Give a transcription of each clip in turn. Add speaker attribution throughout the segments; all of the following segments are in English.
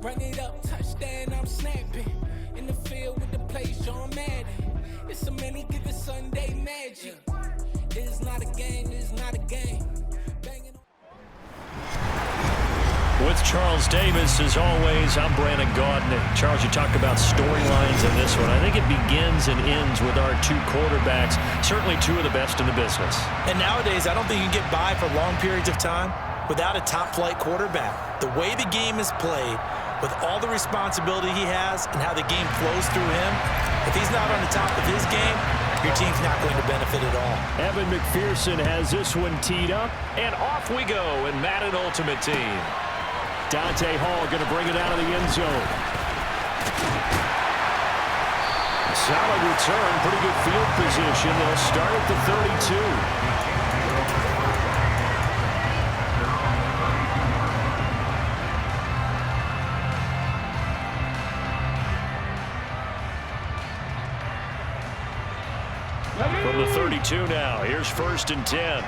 Speaker 1: Run it up, touchdown, I'm snapping. In the field with the play, Sean Madden. It's so many, give it Sunday magic. It's not a game, it's not a game. Banging on.
Speaker 2: With Charles Davis, as always, I'm Brandon Gaudin. Charles, you talk about storylines in this one. I think it begins and ends with our two quarterbacks, certainly two of the best in the business.
Speaker 3: And nowadays, I don't think you can get by for long periods of time without a top-flight quarterback. The way the game is played, with all the responsibility he has and how the game flows through him, if he's not on the top of his game, your team's not going to benefit at all.
Speaker 2: Evan McPherson has this one teed up, and off we go in Madden Ultimate Team. Dante Hall going to bring it out of the end zone. Solid return, pretty good field position. They'll start at the 32. From the 32 now, here's 1st and 10.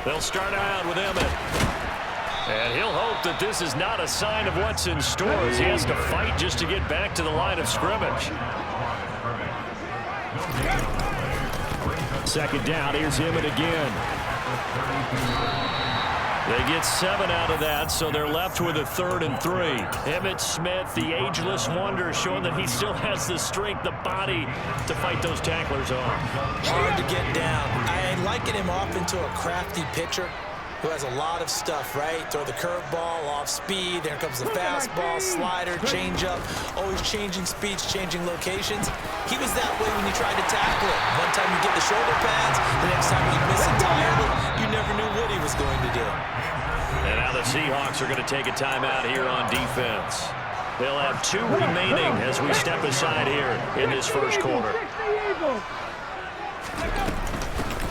Speaker 2: They'll start out with Emmett. And he'll hope that this is not a sign of what's in store as he has to fight just to get back to the line of scrimmage. 2nd down, here's Emmett again. They get 7 out of that, so they're left with a 3rd and 3. Emmitt Smith, the ageless wonder, showing that he still has the strength, the body to fight those tacklers off.
Speaker 3: Hard to get down. I liken him off into a crafty pitcher who has a lot of stuff, right? Throw the curveball, off speed, there comes the fastball, slider, changeup, always changing speeds, changing locations. He was that way when you tried to tackle it. One time you get the shoulder pads, the next time you miss entirely. You never knew what he was going to do.
Speaker 2: And now the Seahawks are going to take a timeout here on defense. They'll have 2 remaining as we step aside here in this first quarter.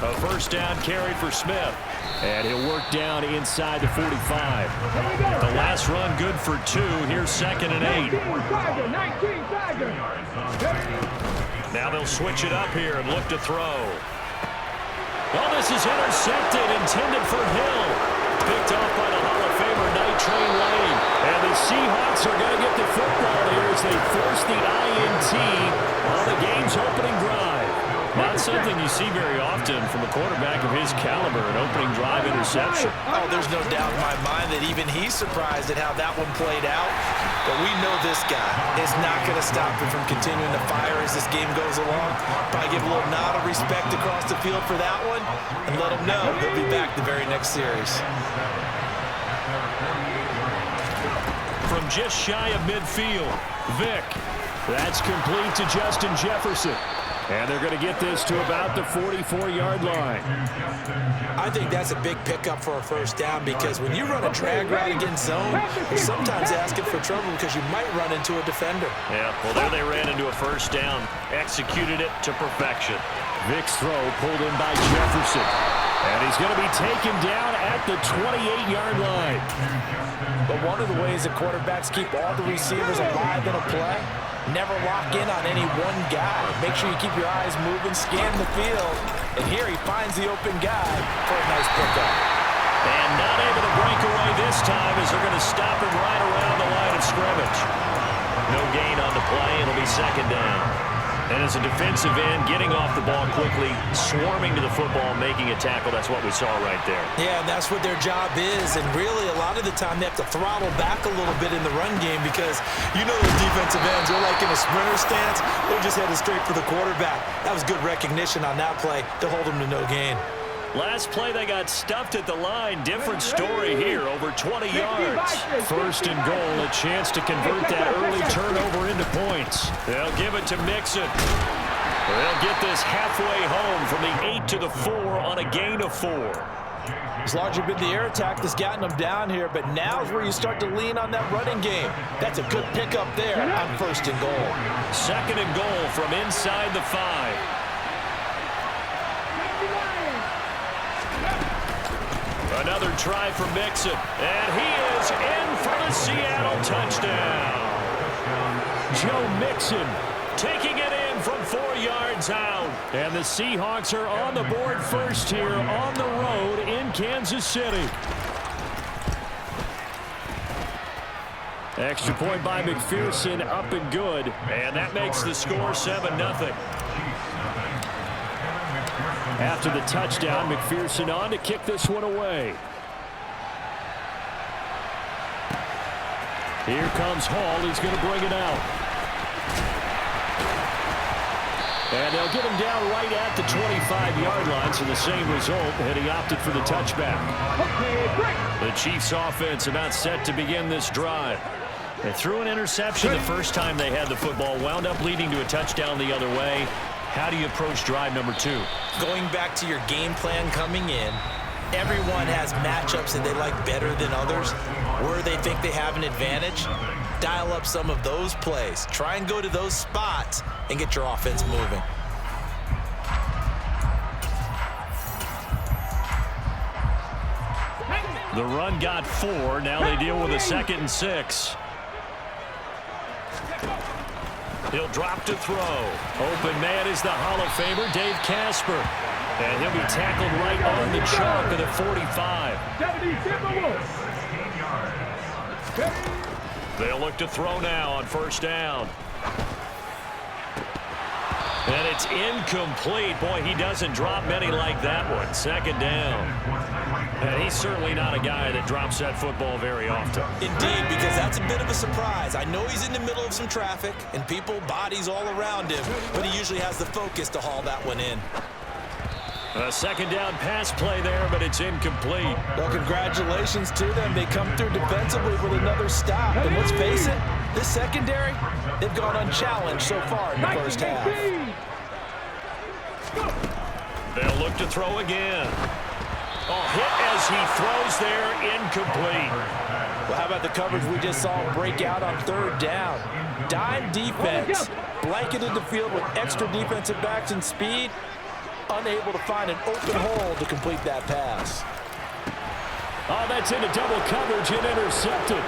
Speaker 2: A 1st down carry for Smith. And he'll work down inside the 45. The last run good for 2. Here's 2nd and 8. Now they'll switch it up here and look to throw. Oh, this is intercepted, intended for Hill. Picked off by the Hall of Famer Night Train Lane. And the Seahawks are going to get the football here as they force the INT on the game's opening drive. Not something you see very often from a quarterback of his caliber, an opening drive interception.
Speaker 3: Oh, there's no doubt in my mind that even he's surprised at how that one played out. But we know this guy is not going to stop him from continuing to fire as this game goes along. Probably give a little nod of respect across the field for that one and let him know he'll be back the very next series.
Speaker 2: From just shy of midfield, Vick. That's complete to Justin Jefferson. And they're going to get this to about the 44-yard line.
Speaker 3: I think that's a big pickup for a 1st down because when you run a drag route against zone, you're sometimes asking for trouble because you might run into a defender.
Speaker 2: Yeah, well, there they ran into a 1st down. Executed it to perfection. Vick's throw pulled in by Jefferson. And he's going to be taken down at the 28-yard line.
Speaker 3: But one of the ways that quarterbacks keep all the receivers alive in a play, never lock in on any one guy. Make sure you keep your eyes moving, scan the field. And here he finds the open guy for a nice pickup.
Speaker 2: And not able to break away this time as they're going to stop him right around the line of scrimmage. No gain on the play. It'll be 2nd down. And as a defensive end, getting off the ball quickly, swarming to the football, making a tackle, that's what we saw right there.
Speaker 3: Yeah, and that's what their job is. And really, a lot of the time, they have to throttle back a little bit in the run game because you know those defensive ends, they're like in a sprinter stance. They're just headed straight for the quarterback. That was good recognition on that play to hold them to no gain.
Speaker 2: Last play, they got stuffed at the line. Different story here, over 20 yards. 1st and goal, a chance to convert that early turnover into points. They'll give it to Mixon. They'll get this halfway home from the 8 to the 4 on a gain of 4.
Speaker 3: It's largely been the air attack that's gotten them down here, but now is where you start to lean on that running game. That's a good pickup there on 1st and goal.
Speaker 2: 2nd and goal from inside the 5. Another try for Mixon, and he is in for the Seattle touchdown. Joe Mixon taking it in from 4 yards out. And the Seahawks are on the board first here on the road in Kansas City. Extra point by McPherson, up and good. And that makes the score 7-0. After the touchdown, McPherson on to kick this one away. Here comes Hall. He's going to bring it out. And they'll get him down right at the 25-yard line, so the same result, and he opted for the touchback. The Chiefs' offense about set to begin this drive. They threw an interception the first time they had the football, wound up leading to a touchdown the other way. How do you approach drive number 2?
Speaker 3: Going back to your game plan coming in, everyone has matchups that they like better than others, where they think they have an advantage. Dial up some of those plays. Try and go to those spots and get your offense moving.
Speaker 2: The run got 4. Now they deal with a 2nd and 6. He'll drop to throw. Open man is the Hall of Famer, Dave Casper. And he'll be tackled right on the chalk of the 45. They'll look to throw now on first down. And it's incomplete. Boy, he doesn't drop many like that one. 2nd down. And he's certainly not a guy that drops that football very often.
Speaker 3: Indeed, because that's a bit of a surprise. I know he's in the middle of some traffic and people, bodies all around him, but he usually has the focus to haul that one in.
Speaker 2: A 2nd down pass play there, but it's incomplete.
Speaker 3: Well, congratulations to them. They come through defensively with another stop. And let's face it, this secondary, they've gone unchallenged so far in the first half.
Speaker 2: They'll look to throw again. Oh, hit as he throws there, incomplete.
Speaker 3: Well, how about the coverage we just saw break out on 3rd down? Dime defense, blanketed the field with extra defensive backs and speed, unable to find an open hole to complete that pass.
Speaker 2: Oh, that's into double coverage and intercepted.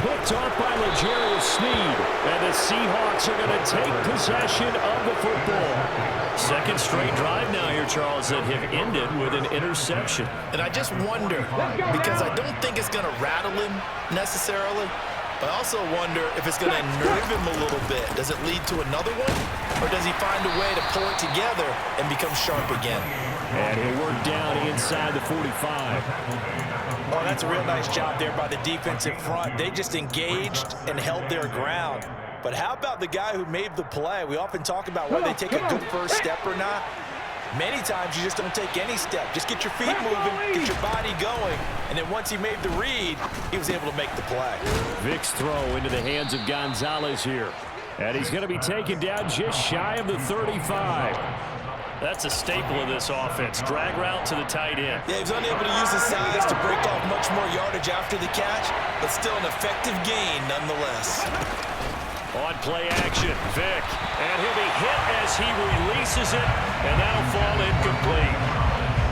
Speaker 2: Picked off by L'Jarius Sneed. And the Seahawks are going to take possession of the football. 2nd straight drive now here, Charles, that have ended with an interception.
Speaker 4: And I just wonder, because I don't think it's going to rattle him necessarily, but I also wonder if it's going to unnerve him a little bit. Does it lead to another one? Or does he find a way to pull it together and become sharp again?
Speaker 2: And he'll work down inside the 45.
Speaker 3: Oh, that's a real nice job there by the defensive front. They just engaged and held their ground. But how about the guy who made the play? We often talk about whether they take a good first step or not. Many times you just don't take any step. Just get your feet moving, get your body going, and then once he made the read, he was able to make the play.
Speaker 2: Vic's throw into the hands of Gonzalez here. And he's going to be taken down just shy of the 35. That's a staple of this offense. Drag route to the tight end.
Speaker 3: Yeah, he was unable to use his size to break off much more yardage after the catch, but still an effective gain nonetheless.
Speaker 2: On play action, Vic. And he'll be hit as he releases it, and that'll fall incomplete.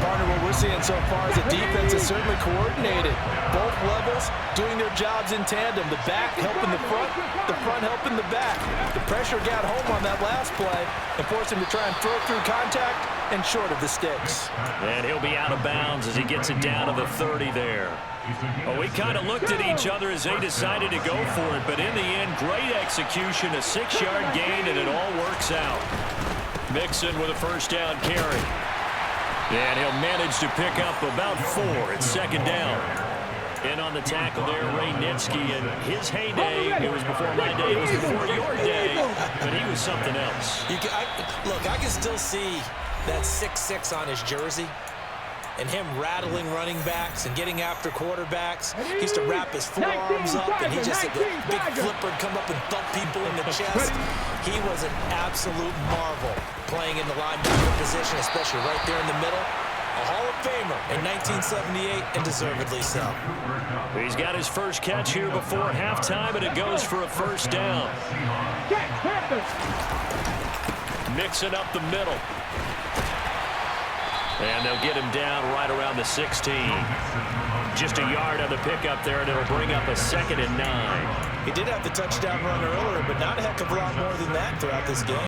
Speaker 3: Partner, what we're seeing so far is the defense is certainly coordinated. Both levels doing their jobs in tandem. The back helping the front helping the back. The pressure got home on that last play and forced him to try and throw through contact and short of the sticks.
Speaker 2: And he'll be out of bounds as he gets it down to the 30 there. Well, we kind of looked at each other as they decided to go for it, but in the end, great execution, a 6-yard gain, and it all works out. Mixon with a first down carry. And he'll manage to pick up about 4 at 2nd down. In on the tackle there, Ray Nitsky, and his heyday, it was before my day, it was before your day, but he was something else.
Speaker 3: Look, I can still see that 6'6" on his jersey and him rattling running backs and getting after quarterbacks. He used to wrap his forearms up, and he just had the big flipper come up and thump people in the chest. He was an absolute marvel playing in the linebacker position, especially right there in the middle. A Hall of Famer in 1978, and deservedly so.
Speaker 2: He's got his first catch here before halftime, and it goes for a first down. Mixing up the middle. And they'll get him down right around the 16. Just a yard on the pickup there, and it'll bring up a 2nd and 9.
Speaker 3: He did have the touchdown run earlier, but not a heck of a lot more than that throughout this game.